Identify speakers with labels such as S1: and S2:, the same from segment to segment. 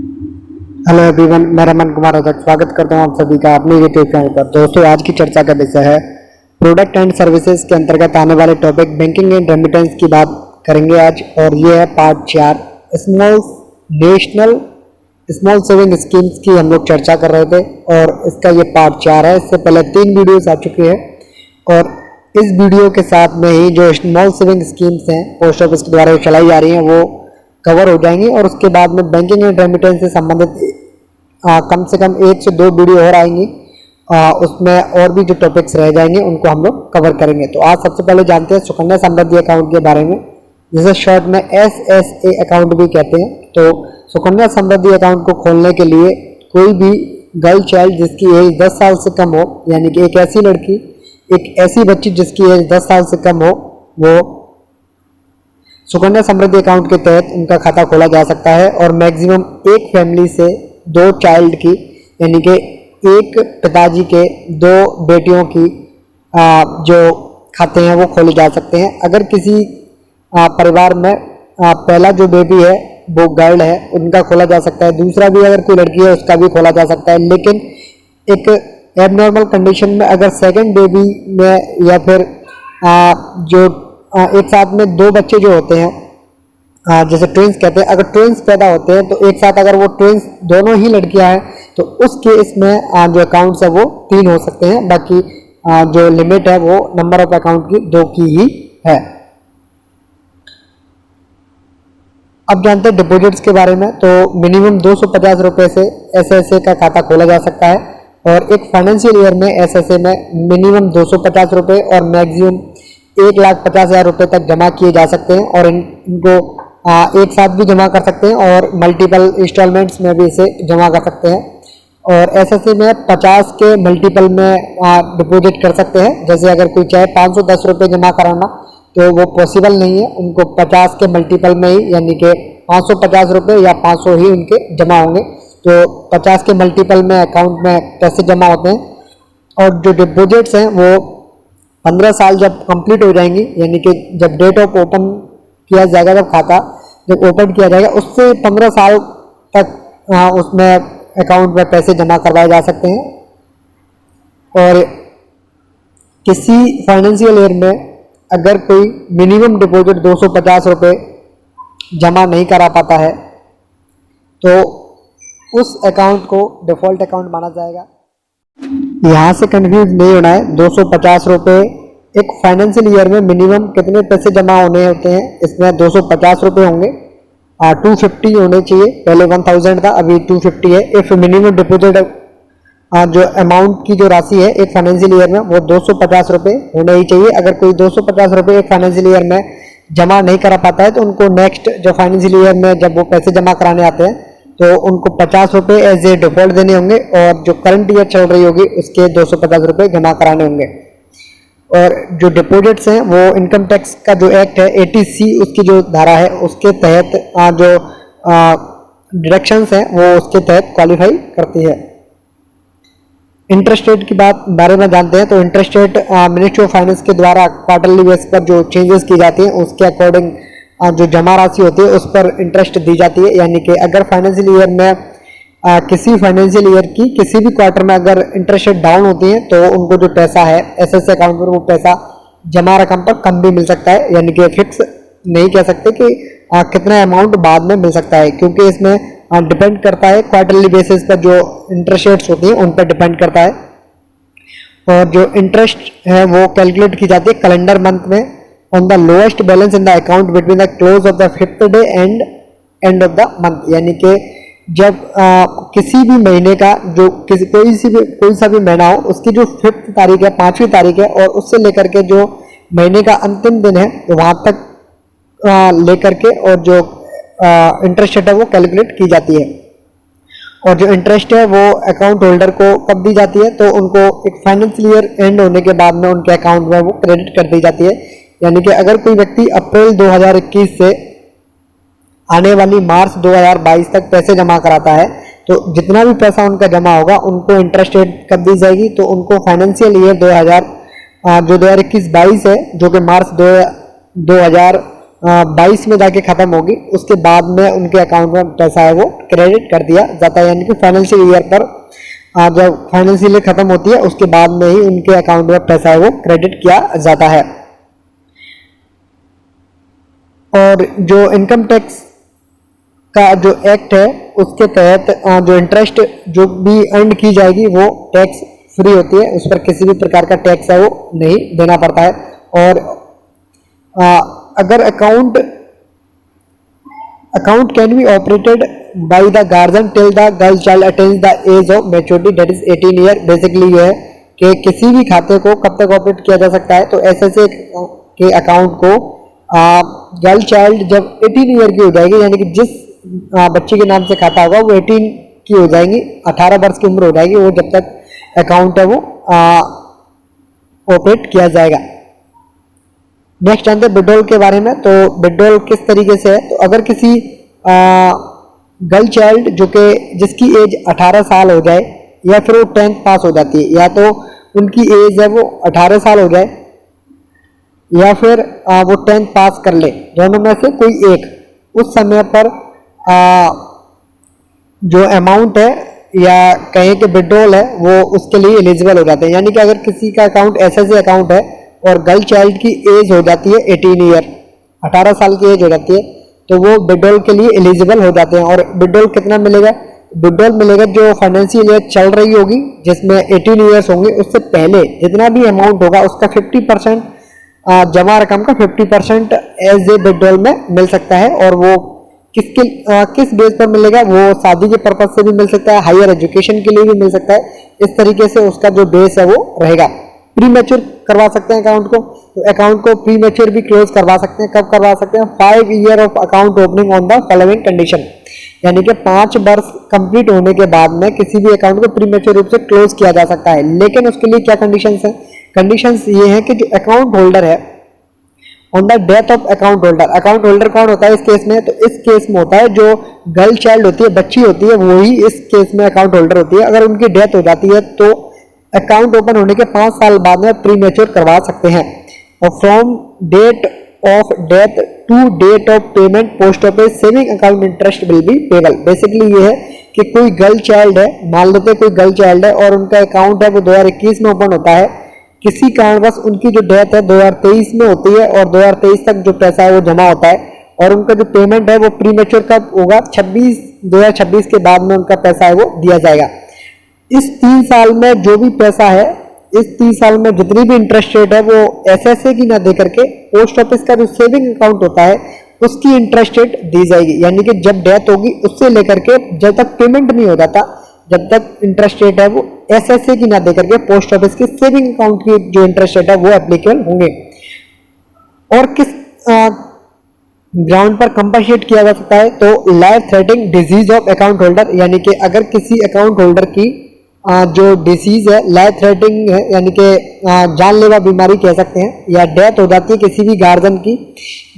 S1: Hello everyone, मैं रमन कुमार अध्यक्ष स्वागत करता हूं आप सभी का अपने यूट्यूब चैनल पर। दोस्तों, आज की चर्चा का विषय है प्रोडक्ट एंड सर्विसेज के अंतर्गत आने वाले टॉपिक बैंकिंग एंड रेमिटेंस की बात करेंगे आज। और ये है part 4 national small saving schemes की हम लोग चर्चा कर रहे थे और इसका ये पार्ट 4 है। इससे पहले 3 वीडियोस आ चुके हैं और इस वीडियो के साथ में ही जो स्मॉल सेविंग स्कीम्स हैं पोस्ट ऑफिस के द्वारा चलाई जा रही हैं वो कवर हो जाएंगी और उसके बाद में बैंकिंग एंड रेमिटेंस से संबंधित कम से कम 1 से 2 वीडियो और आएंगी। उसमें और भी जो टॉपिक्स रह जाएंगे उनको हम लोग कवर करेंगे। तो आज सबसे पहले जानते हैं सुकन्या समृद्धि अकाउंट के बारे में, जिसे शॉर्ट में SSA अकाउंट भी कहते हैं। तो सुकन्या समृद्धि अकाउंट को खोलने के लिए कोई भी गर्ल चाइल्ड जिसकी एज 10 साल से कम हो, यानी कि एक ऐसी लड़की, एक ऐसी बच्ची जिसकी एज 10 साल से कम हो, वो सुकन्या समृद्धि अकाउंट के तहत उनका खाता खोला जा सकता है। और मैक्सिमम एक फैमिली से 2 चाइल्ड की, यानी कि एक पिताजी के 2 बेटियों की जो खाते हैं वो खोले जा सकते हैं। अगर किसी परिवार में पहला जो बेबी है वो गर्ल है, उनका खोला जा सकता है। दूसरा भी अगर कोई लड़की है उसका भी खोला जा सकता है। लेकिन एक एबनॉर्मल कंडीशन में अगर सेकंड बेबी में या फिर जो एक साथ में 2 बच्चे जो होते हैं जैसे ट्विंस कहते हैं, अगर ट्विंस पैदा होते हैं तो एक साथ अगर वो ट्विंस दोनों ही लड़कियां हैं तो उस केस में जो अकाउंट्स है वो 3 हो सकते हैं। बाकी जो लिमिट है वो नंबर ऑफ अकाउंट की 2 की ही है। अब जानते हैं डिपॉजिट्स के बारे में। तो मिनिमम 250 रुपये से SSA का खाता खोला जा सकता है और एक फाइनेंशियल ईयर में SSA में मिनिमम 250 रुपये और मैक्सिमम 1,50,000 रुपये तक जमा किए जा सकते हैं। और इनको एक साथ भी जमा कर सकते हैं और मल्टीपल इंस्टॉलमेंट्स में भी इसे जमा कर सकते हैं। और SSA में 50 के मल्टीपल में डिपॉजिट कर सकते हैं। जैसे अगर कोई चाहे 510 रुपये जमा कराना तो वो पॉसिबल नहीं है, उनको 50 के मल्टीपल में ही, यानी कि 550 रुपये या 500 ही उनके जमा होंगे। तो 50 के मल्टीपल में अकाउंट में पैसे जमा होते हैं। और जो डिपॉजिट्स हैं वो 15 साल जब कंप्लीट हो जाएंगी, यानी कि जब डेट ऑफ ओपन किया जाएगा, जब खाता जब ओपन किया जाएगा उससे 15 साल तक उसमें अकाउंट में पैसे जमा करवाए जा सकते हैं। और किसी फाइनेंशियल ईयर में अगर कोई मिनिमम डिपॉजिट 250 रुपये जमा नहीं करा पाता है तो उस अकाउंट को डिफ़ॉल्ट अकाउंट माना जाएगा। यहाँ से कंफ्यूज नहीं होना है। 250 रुपये एक फाइनेंशियल ईयर में मिनिमम कितने पैसे जमा होने होते हैं, इसमें 250 रुपये होंगे। 250 होने चाहिए, पहले 1000 था, अभी 250 है। इफ मिनिमम डिपॉजिट जो अमाउंट की जो राशि है एक फाइनेंशियल ईयर में वो 250 रुपये होने ही चाहिए। अगर कोई 250 रुपये एक फाइनेंशियल ईयर में जमा नहीं करा पाता है तो उनको नेक्स्ट जो फाइनेंशियल ईयर में जब वो पैसे जमा कराने आते हैं तो उनको 50 रुपये एज ए डिफॉल्ट देने होंगे और जो करंट ईयर चल रही होगी उसके 250 रुपये जमा कराने होंगे। और जो डिपॉजिट्स हैं वो इनकम टैक्स का जो एक्ट है 80C उसकी जो धारा है उसके तहत जो डिडक्शंस हैं वो उसके तहत क्वालिफाई करती है। इंटरेस्ट रेट की बारे में जानते हैं। तो interest rate ministry of finance के द्वारा क्वार्टरली बेस पर जो चेंजेस की जाती हैं उसके अकॉर्डिंग जो जमा राशि होती है उस पर इंटरेस्ट दी जाती है। यानी कि अगर फाइनेंशियल ईयर में किसी फाइनेंशियल ईयर की किसी भी क्वार्टर में अगर इंटरेस्ट रेट डाउन होती है तो उनको जो पैसा है SSA अकाउंट पर वो पैसा जमा रकम पर कम भी मिल सकता है। यानी कि फिक्स नहीं कह सकते कि कितना अमाउंट बाद में मिल सकता है, क्योंकि इसमें डिपेंड करता है क्वार्टरली बेसिस पर जो इंटरेस्ट रेट्स होती हैं उन पर डिपेंड करता है। और जो इंटरेस्ट है वो कैलकुलेट की जाती है कैलेंडर मंथ में on the lowest balance in the account between the close of the 5th day and end of the month. यानी कि जब किसी भी महीने का जो कोई सा भी महीना हो उसकी जो 5th तारीख है, 5वीं तारीख है और उससे लेकर के जो महीने का अंतिम दिन है वहाँ तक लेकर के और जो इंटरेस्ट रेट है वो कैलकुलेट की जाती है। और जो इंटरेस्ट है वो अकाउंट होल्डर को कब दी जाती है तो उनको एक फाइनेंशियल ईयर एंड होने के बाद में उनके अकाउंट में वो क्रेडिट कर दी जाती है। यानी कि अगर कोई व्यक्ति अप्रैल 2021 से आने वाली मार्च 2022 तक पैसे जमा कराता है तो जितना भी पैसा उनका जमा होगा उनको इंटरेस्ट रेट कब दी जाएगी तो उनको फाइनेंशियल ईयर 2021-22 है जो कि मार्च 2022 22 में जाके ख़त्म होगी, उसके बाद में उनके अकाउंट में पैसा है वो क्रेडिट कर दिया जाता है। यानी कि फाइनेंशियल ईयर पर जब फाइनेंशियल ईयर ख़त्म होती है उसके बाद में ही उनके अकाउंट में पैसा है वो क्रेडिट किया जाता है। और जो इनकम टैक्स का जो एक्ट है उसके तहत जो इंटरेस्ट जो भी अर्न की जाएगी वो टैक्स फ्री होती है, उस पर किसी भी प्रकार का टैक्स है वो नहीं देना पड़ता है। और अगर account can be operated by the guardian till the girl child attains the age of maturity that is 18 year. Basically ये है कि किसी भी खाते को कब तक ऑपरेट किया जा सकता है, तो एसएसए के अकाउंट को गर्ल चाइल्ड जब 18 ईयर की हो जाएगी, यानी कि जिस बच्चे के नाम से खाता होगा वो 18 की हो जाएगी, 18 वर्ष की उम्र हो जाएगी, वो जब तक अकाउंट है वो ऑपरेट किया जाएगा। नेक्स्ट जानते हैं विड्रॉल के बारे में। तो विड्रॉल किस तरीके से है, तो अगर किसी गर्ल चाइल्ड जो कि जिसकी एज 18 साल हो जाए या फिर वो 10th पास हो जाती है, या तो उनकी एज है वो 18 साल हो जाए या फिर वो 10th पास कर ले, दोनों में से कोई एक, उस समय पर जो अमाउंट है या कहें कि विड्रॉल है वो उसके लिए एलिजिबल हो जाते हैं। यानी कि अगर किसी का अकाउंट एसएसए अकाउंट है और गर्ल चाइल्ड की एज हो जाती है 18 ईयर, 18 साल की एज हो जाती है, तो वो विड्रॉल के लिए एलिजिबल हो जाते हैं। और विड्रॉल कितना मिलेगा, विड्रॉल मिलेगा जो फाइनेंशियल ईयर चल रही होगी जिसमें 18 ईयर्स होंगे उससे पहले जितना भी अमाउंट होगा उसका 50% जमा रकम का 50% एज ए विड्रॉल में मिल सकता है। और वो किस बेस पर मिलेगा, वो शादी के पर्पज से भी मिल सकता है, हायर एजुकेशन के लिए भी मिल सकता है, इस तरीके से उसका जो बेस है वो रहेगा। प्री मैच्योर करवा सकते हैं अकाउंट को, तो अकाउंट को प्री मैच्योर भी क्लोज करवा सकते हैं। कब करवा सकते हैं, 5 year of account opening on the following condition, यानी कि 5 वर्ष कंप्लीट होने के बाद में किसी भी अकाउंट को प्री मैच्योर रूप से क्लोज किया जा सकता है। लेकिन उसके लिए क्या कंडीशंस हैं, कंडीशंस ये है कि जो अकाउंट होल्डर है on the death of account holder, account holder कौन होता है इस केस में, तो इस केस में होता है जो गर्ल चाइल्ड होती है, बच्ची होती है, वही इस केस में अकाउंट होल्डर होती है। अगर उनकी डेथ हो जाती है तो अकाउंट ओपन होने के 5 साल बाद में प्री मैच्योर करवा सकते हैं। और from date of death to date of payment post office saving account interest will be payable. Basically ये है कि कोई गर्ल चाइल्ड है, मान लेते हैं कोई गर्ल चाइल्ड है और उनका अकाउंट है वो 2021 में ओपन होता है, किसी कारणवश उनकी जो डेथ है 2023 में होती है और 2023 तक जो पैसा है वो जमा होता है और उनका जो पेमेंट है वो प्री मैच्योर कब होगा, 2026 के बाद में उनका पैसा है वो दिया जाएगा। इस 3 साल में जो भी पैसा है, इस 3 साल में जितनी भी इंटरेस्ट रेट है वो एसएसए की ना दे करके पोस्ट ऑफिस का जो सेविंग अकाउंट होता है उसकी इंटरेस्ट रेट दी जाएगी। यानी कि जब डेथ होगी उससे लेकर के जब तक पेमेंट नहीं हो जाता, जब तक इंटरेस्ट रेट है वो एसएसए की ना दे करके पोस्ट ऑफिस के सेविंग अकाउंट की जो इंटरेस्ट रेट है वो एप्लीकेबल होंगे। और किस ग्राउंड पर कंपनसेट किया जा सकता है, तो life threatening disease of account holder, यानी कि अगर किसी अकाउंट होल्डर की जो डिसीज है लाइफ थ्रेटनिंग है, यानी कि जानलेवा बीमारी कह सकते हैं, या डेथ हो जाती है किसी भी गार्जियन की।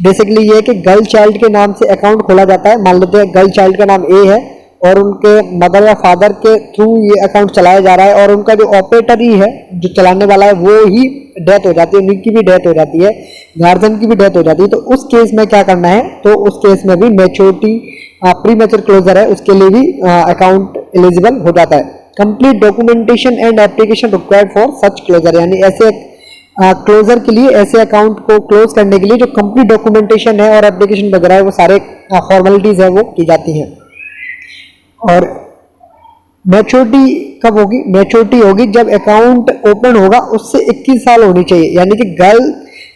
S1: बेसिकली ये है कि गर्ल चाइल्ड के नाम से अकाउंट खोला जाता है, मान लेते हैं गर्ल चाइल्ड का नाम ए है और उनके मदर या फादर के थ्रू ये अकाउंट चलाया जा रहा है और उनका जो ऑपरेटर ही है जो चलाने वाला है वो ही डेथ हो जाती है, उनकी भी डेथ हो जाती है, गार्जियन की भी डेथ हो जाती है, तो उस केस में क्या करना है, तो उस केस में भी मैच्योरिटी प्री मैच्योर क्लोजर है उसके लिए भी अकाउंट एलिजिबल हो जाता है। Complete documentation and application required for such closure, यानी ऐसे क्लोजर के लिए, ऐसे अकाउंट को क्लोज करने के लिए जो कंप्लीट डॉक्यूमेंटेशन है और एप्लीकेशन वगैरह है वो सारे फॉर्मेलिटीज है वो की जाती हैं। और मैच्योरिटी कब होगी, मैच्योरिटी होगी जब अकाउंट ओपन होगा उससे 21 साल होनी चाहिए, यानी कि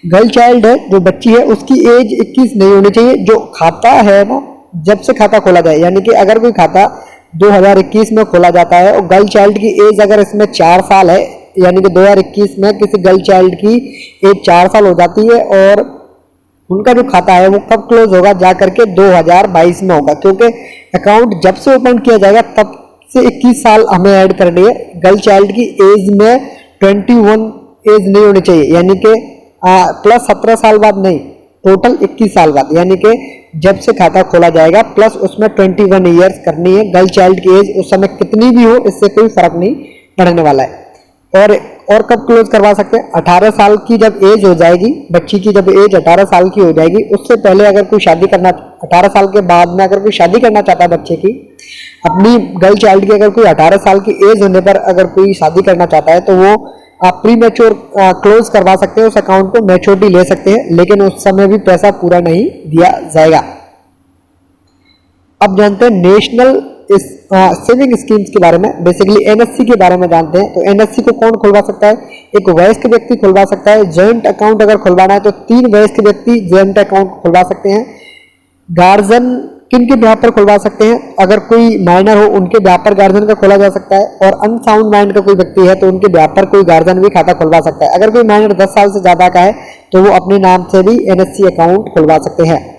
S1: गर्ल चाइल्ड है जो बच्ची है उसकी एज 21 नहीं होनी चाहिए। जो खाता है ना, जब से खाता खोला जाए, यानी कि अगर कोई खाता 2021 में खोला जाता है और गर्ल चाइल्ड की एज अगर इसमें 4 साल है, यानी कि 2021 में किसी गर्ल चाइल्ड की एज 4 साल हो जाती है और उनका जो खाता है वो कब क्लोज होगा, जा करके 2022 में होगा, क्योंकि अकाउंट जब से ओपन किया जाएगा तब से 21 साल हमें ऐड करनी है। गर्ल चाइल्ड की एज में 21 एज नहीं होनी चाहिए, यानी कि प्लस 17 साल बाद नहीं, टोटल 21 साल बाद, यानी कि जब से खाता खोला जाएगा प्लस उसमें 21 ईयर्स करनी है। गर्ल चाइल्ड की एज उस समय कितनी भी हो इससे कोई फर्क नहीं पड़ने वाला है। और कब क्लोज करवा सकते हैं? 18 साल की जब एज हो जाएगी, बच्ची की जब एज 18 साल की हो जाएगी, उससे पहले अगर कोई शादी करना, 18 साल के बाद में अगर कोई शादी करना चाहता है बच्चे की, अपनी गर्ल चाइल्ड की अगर कोई 18 साल की एज होने पर अगर कोई शादी करना चाहता है तो वो आप प्री मैच्योर क्लोज करवा सकते हैं, उस अकाउंट को मैच्योरिटी ले सकते हैं, लेकिन उस समय भी पैसा पूरा नहीं दिया जाएगा। अब जानते हैं नेशनल सेविंग स्कीम्स के बारे में, बेसिकली एनएससी के बारे में जानते हैं। तो एनएससी को कौन खुलवा सकता है? एक वयस्क व्यक्ति खुलवा सकता है। जॉइंट अकाउंट अगर खुलवाना है तो 3 वयस्क व्यक्ति जॉइंट अकाउंट खुलवा सकते हैं। गार्जियन किन के ब्याह पर खुलवा सकते हैं? अगर कोई माइनर हो उनके ब्याह पर गार्जियन का खोला जा सकता है, और अनसाउंड माइंड का कोई व्यक्ति है तो उनके ब्याह पर कोई गार्जियन भी खाता खुलवा सकता है। अगर कोई माइनर 10 साल से ज्यादा का है तो वो अपने नाम से भी एनएससी अकाउंट खुलवा सकते हैं।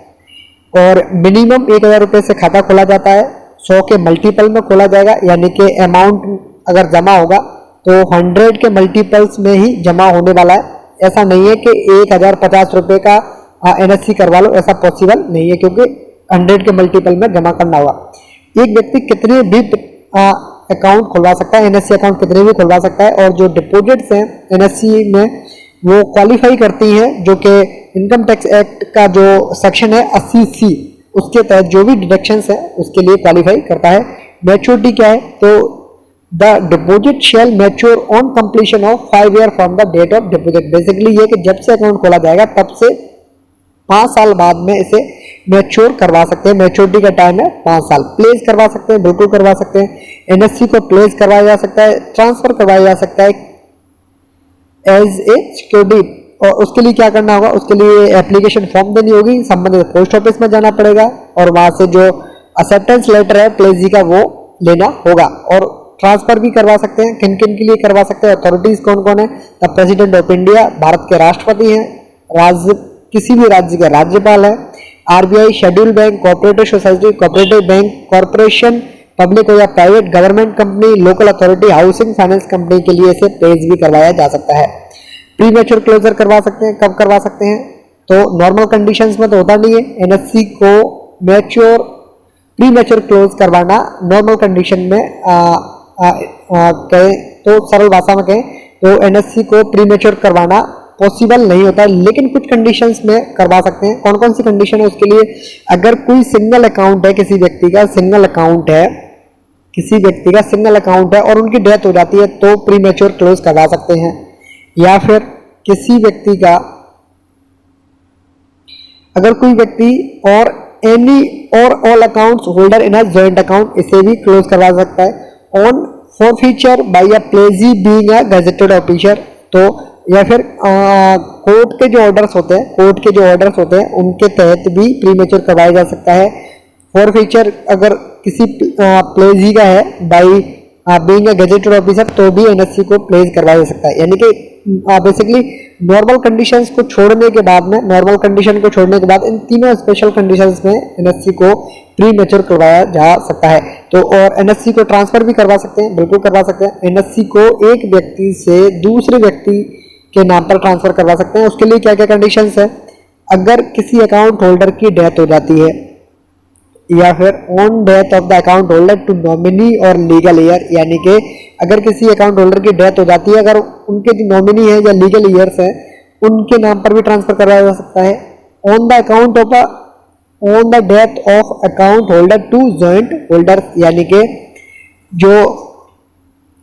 S1: और मिनिमम 1000 रुपये से खाता खोला जाता है, 100 के मल्टीपल में खोला जाएगा, यानी कि अमाउंट अगर जमा होगा तो 100 के मल्टीपल्स में ही जमा होने वाला है। ऐसा नहीं है कि 1050 रुपये का एनएससी करवा लो, ऐसा पॉसिबल नहीं है, क्योंकि 100 के मल्टीपल में जमा करना होगा। एक व्यक्ति कितने भी अकाउंट खुलवा सकता है, एनएससी अकाउंट कितने भी खुलवा सकता है, और जो डिपॉजिट्स हैं एनएससी में वो क्वालिफाई करती हैं, जो कि इनकम टैक्स एक्ट का जो सेक्शन है 80C, उसके तहत जो भी डिडक्शंस है उसके लिए क्वालिफाई करता है। मैच्योरिटी क्या है? तो the deposit shall mature on completion of 5 year from the date of deposit. Basically ये कि जब से अकाउंट खोला जाएगा तब से 5 साल बाद में इसे मैच्योर करवा सकते हैं। मैच्योरिटी का टाइम है 5 साल। प्लेस करवा सकते हैं, बिल्कुल करवा सकते हैं। एनएससी को प्लेस करवाया जा सकता है, ट्रांसफर करवाया जा सकता है एज ए सिक्योरिटी। और उसके लिए क्या करना होगा? उसके लिए एप्लीकेशन फॉर्म देनी होगी, संबंधित पोस्ट ऑफिस में जाना पड़ेगा, और वहां से जो एक्सेप्टेंस लेटर है प्लेजी का वो लेना होगा। और ट्रांसफर भी करवा सकते हैं। किन किन के लिए करवा सकते हैं? अथॉरिटीज कौन कौन है? The president of India, Bharat के राष्ट्रपति हैं, राज्य किसी भी राज्य के राज्यपाल है, RBI, schedule bank, cooperative society, cooperative bank, corporation, public हो या private, government company, local authority, housing finance company के लिए इसे प्लेज भी करवाया जा सकता है। प्री मैच्योर क्लोजर करवा सकते हैं। कब करवा सकते हैं? तो नॉर्मल कंडीशंस में तो होता नहीं है। एनएससी को प्री मैच्योर क्लोज करवाना नॉर्मल कंडीशन में कहें तो, सरल भाषा में कहें तो एनएससी को प्री मैच्योर करवाना पॉसिबल नहीं होता है, लेकिन कुछ कंडीशंस में करवा सकते हैं। कौन कौन सी कंडीशन है उसके लिए? अगर कोई सिंगल अकाउंट है, किसी व्यक्ति का सिंगल अकाउंट है, किसी व्यक्ति का सिंगल अकाउंट है और उनकी डेथ हो जाती है तो प्री मैच्योर क्लोज करवा सकते हैं। या फिर किसी व्यक्ति का, अगर कोई व्यक्ति और एनी और all accounts holder in a joint account, इसे भी क्लोज करवा सकता है। On forfeiture by a pledgee being a gazetted officer, तो या फिर कोर्ट के जो ऑर्डर्स होते हैं, उनके तहत भी प्री मैच्योर करवाया जा सकता है। फॉरफीचर अगर किसी प्लेजी का है by being a gazetted officer तो भी एनएससी को प्लेस करवाया जा सकता है। यानी कि बेसिकली नॉर्मल कंडीशंस को छोड़ने के बाद में, नॉर्मल कंडीशन को छोड़ने के बाद इन तीनों स्पेशल कंडीशंस में एनएससी को प्री मैच्योर करवाया जा सकता है। तो और एनएससी को ट्रांसफर भी करवा सकते हैं, बिल्कुल करवा सकते हैं। एनएससी को एक व्यक्ति से दूसरे व्यक्ति के नाम पर ट्रांसफर करवा सकते हैं। उसके लिए क्या क्या कंडीशंस है? अगर किसी अकाउंट होल्डर की डेथ हो जाती है, या फिर on death of the account holder to nominee और लीगल ईयर, यानी कि अगर किसी अकाउंट होल्डर की डेथ हो जाती है, अगर उनके जो नॉमिनी है या लीगल ईयर्स है उनके नाम पर भी ट्रांसफर करवाया जा सकता है। On the death of account holder to joint holder, यानी कि जो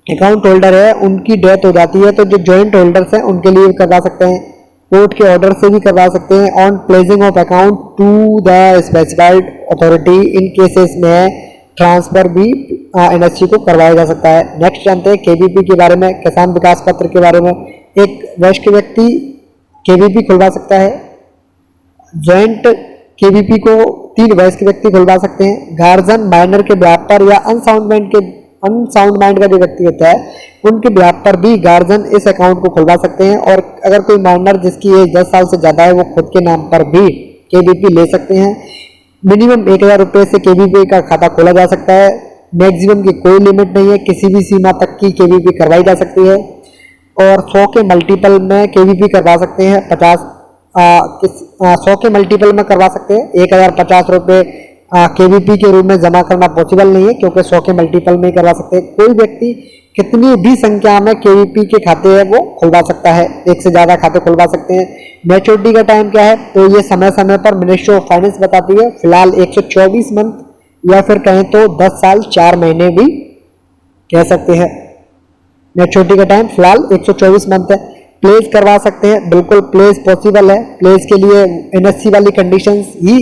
S1: अकाउंट होल्डर है उनकी डेथ हो जाती है तो जो जॉइंट होल्डर्स हैं उनके लिए करवा सकते हैं। कोर्ट के ऑर्डर से भी करवा सकते हैं। On placing of account to the specified authority, in cases में ट्रांसफर भी एनएससी को करवाया जा सकता है। नेक्स्ट जानते हैं केवीपी के बारे में, किसान विकास पत्र के बारे में। एक वयस्क व्यक्ति केवीपी खुलवा सकता है। जॉइंट केवीपी को 3 वयस्क व्यक्ति खुलवा सकते हैं। गार्जियन माइनर के ब्याह पर या अनसाउंड माइंड का जो व्यक्ति होता है उनके ब्याह पर भी गार्जियन इस अकाउंट को खुलवा सकते हैं। और अगर कोई माइनर जिसकी एज 10 साल से ज्यादा है वो खुद के नाम पर भी केवीपी ले सकते हैं। मिनिमम 1000 रुपये से केवीपी का खाता खोला जा सकता है। मैक्सिमम की कोई लिमिट नहीं है, किसी भी सीमा तक की केवीपी करवाई जा सकती है। और 100 के मल्टीपल में केवीपी करवा सकते हैं। 100 के मल्टीपल में करवा सकते हैं। 1050 रुपये केवीपी के रूप में जमा करना पॉसिबल नहीं है, क्योंकि 100 के मल्टीपल में ही करवा सकते हैं। कोई व्यक्ति कितनी भी संख्या में केवीपी के खाते हैं वो खुलवा सकता है, एक से ज़्यादा खाते खुलवा सकते हैं। मैच्योरिटी का टाइम क्या है, तो ये समय समय पर मिनिस्ट्री ऑफ फाइनेंस बताती है। फिलहाल 124 मंथ या फिर कहें तो 10 साल 4 महीने भी कह सकते हैं। मैच्योरिटी का टाइम फिलहाल 124 मंथ है। प्लेस करवा सकते हैं, बिल्कुल प्लेस पॉसिबल है। प्लेस के लिए एनएससी वाली कंडीशंस ही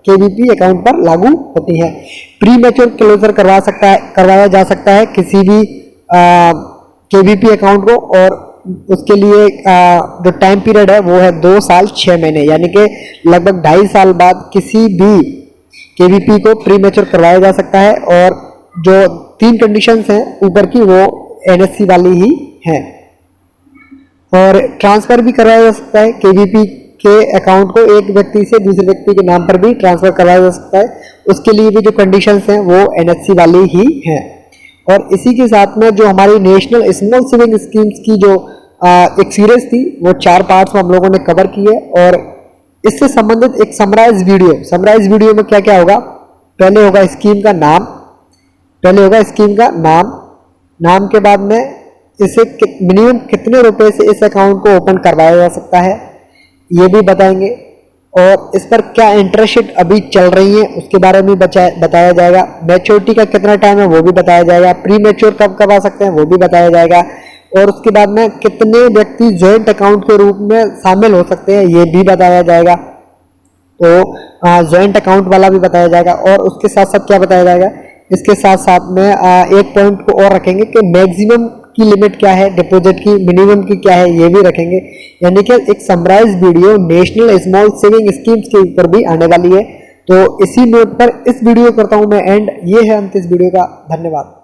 S1: केवीपी अकाउंट पर लागू होती हैं। प्री मैच्योर क्लोजर करवाया जा सकता है किसी भी केवीपी अकाउंट को, और उसके लिए जो टाइम पीरियड है वो है 2 साल 6 महीने, यानी कि लगभग 2.5 साल बाद किसी भी केवीपी को प्री मैच्योर करवाया जा सकता है। और जो 3 कंडीशंस हैं ऊपर की वो एनएससी वाली ही हैं। और ट्रांसफर भी कराया जा सकता है, केवीपी के अकाउंट को एक व्यक्ति से दूसरे व्यक्ति के नाम पर भी ट्रांसफर कराया जा सकता है। उसके लिए भी जो कंडीशंस हैं वो एनएससी वाली ही हैं। और इसी के साथ में जो हमारी नेशनल स्मॉल सेविंग स्कीम्स की जो एक सीरीज थी वो 4 पार्ट्स में हम लोगों ने कवर की है। और इससे संबंधित एक समराइज वीडियो में क्या क्या होगा, पहले होगा स्कीम का नाम, नाम के बाद में इसे मिनिमम कितने रुपए से इस अकाउंट को ओपन करवाया जा सकता है ये भी बताएंगे। और इस पर क्या इंटरेस्ट रेट अभी चल रही है उसके बारे में बताया जाएगा। मैच्योरिटी का कितना टाइम है वो भी बताया जाएगा। प्री मैच्योर कब करवा सकते हैं वो भी बताया जाएगा। और उसके बाद में कितने व्यक्ति ज्वाइंट अकाउंट के रूप में शामिल हो सकते हैं ये भी बताया जाएगा। तो ज्वाइंट अकाउंट वाला भी बताया जाएगा। और उसके साथ साथ क्या बताया जाएगा, इसके साथ साथ में एक पॉइंट को और रखेंगे कि मैक्सिमम की लिमिट क्या है, डिपॉजिट की मिनिमम की क्या है ये भी रखेंगे। यानी कि एक summarise video national small saving schemes के ऊपर भी आने वाली है। तो इसी नोट पर इस वीडियो करता हूं मैं एंड। ये है अंत इस वीडियो का। धन्यवाद।